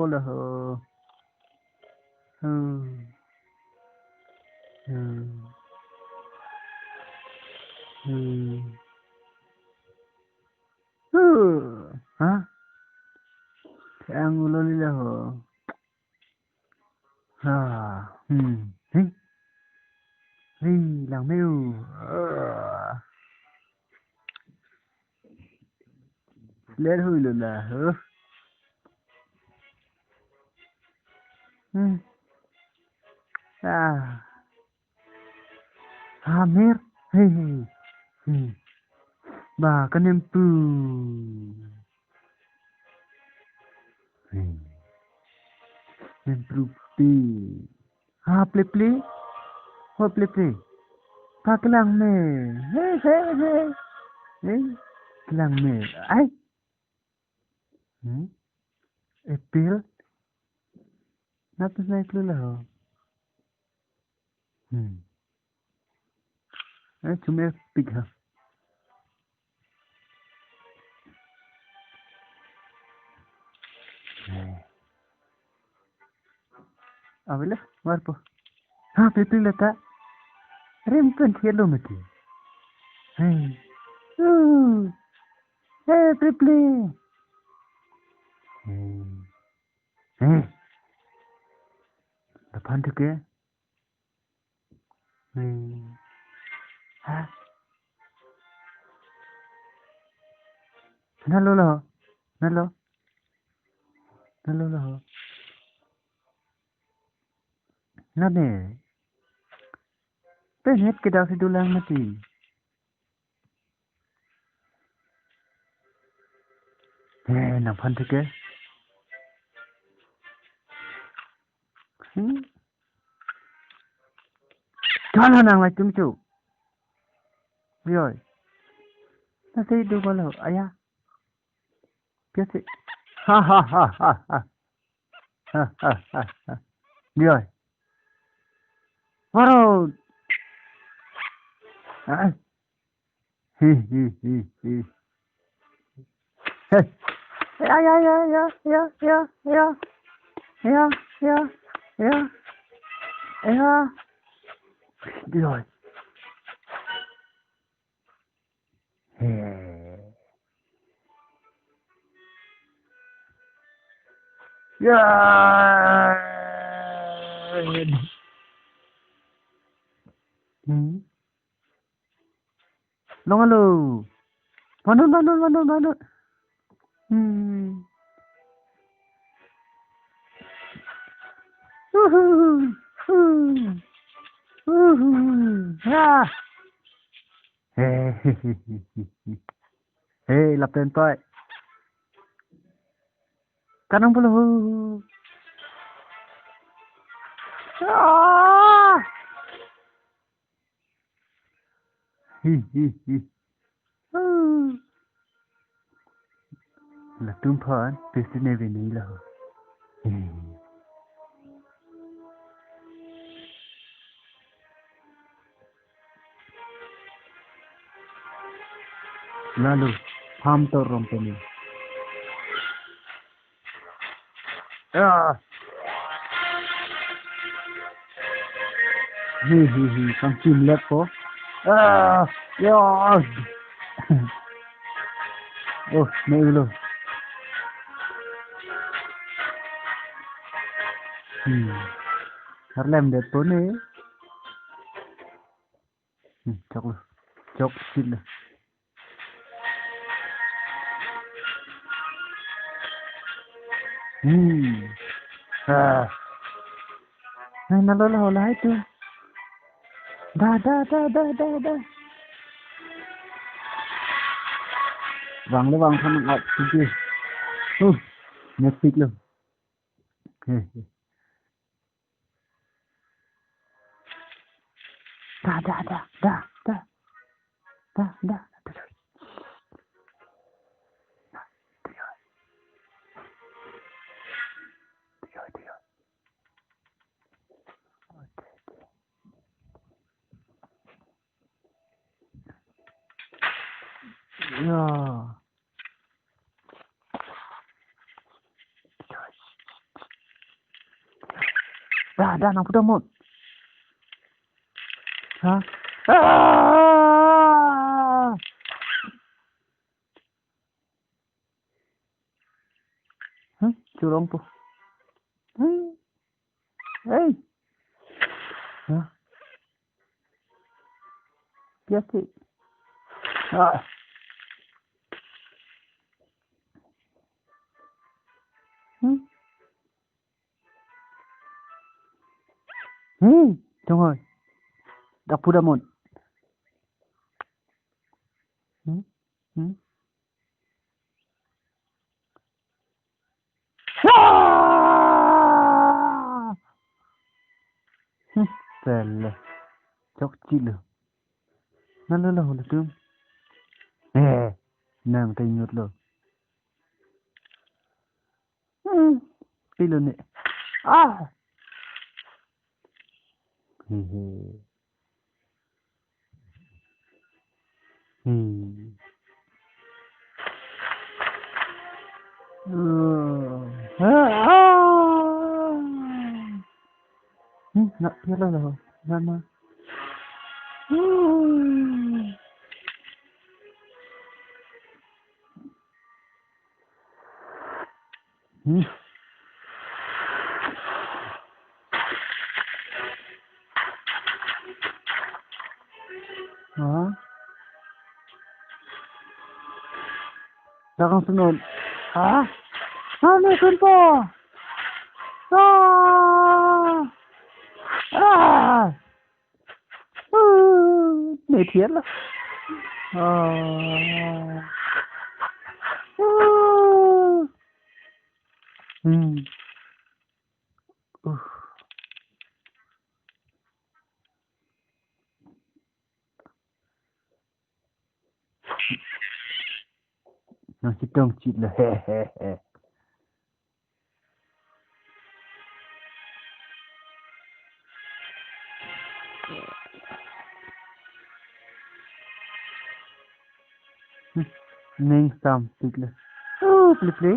bố là hờ. Ừ. Ừ. Ừ. Ừ. Hả? Thế ăn luôn đi là hờ. À. Ừ. Hí. Hí. Làng mèo. Lên hơi là hờ. Ừ. À. Hamir. Hei. Ừ. Bà con em pù. Em pù pi. Ha play play. Hoa play play. Pa cái làng mè. Hey hey hey. Hey. Cái làng mè. Ai. Ừ. April. Napis na iklo lah. Cuma pig ha. Awalnya warpo. Ha, people lata. Rimpen cielo mati. Hey. Hey, people. Hey. Depan tu ke? Ha. Nalo lah. Nalo. Nalo lah. Nane. Penat ke dah sedulang mati. Hey, depan tu ke? Jangan nang macam tu. Biar. Nanti dua malam ayah. Biasa. Ha ha ha ha ha. Ha ha ha ha. Biar. Warau. Ah. Hi hi hi hi. Hey. Ya ya ya ya ya ya ya ya ya ya ya. Biar. Hey. Ya. Long alo. Manun manun manun manun. Ha. Hey. Hey, lap tên tôi. Kanang pula. Ah. Hi hi hi. Là tum phơi, từ trên này về ní là. Lalu, farm to rompeni. Ah. Hi hi hi, kang tim lep ko. Ah, ya. Oh, này luôn. Har lem det på ne. Chok luôn. Chok chít luôn. Ah. Này nó lo hồ lại tu. Da. Vàng lấy vàng thằng ngọc kia. Nhật xịt luôn. Da. Yeah. Dah nak putar mod. Ha? Ah! Curang tu. Hey. Ha? Biasa. Ah. Đúng rồi. Đọc putar mod. Ah! Pelle. Chok chilo. Nalala holo tum. Nang tay nyot lo. Pilo ni. Ah! Hehe. Nak pilo lo. Nama. Ha? Jangan sunod. Ha? Ano sun po? Ah! Ah! Này thiệt lắm. Nó chỉ trông chị là he. Nên xong chị là play.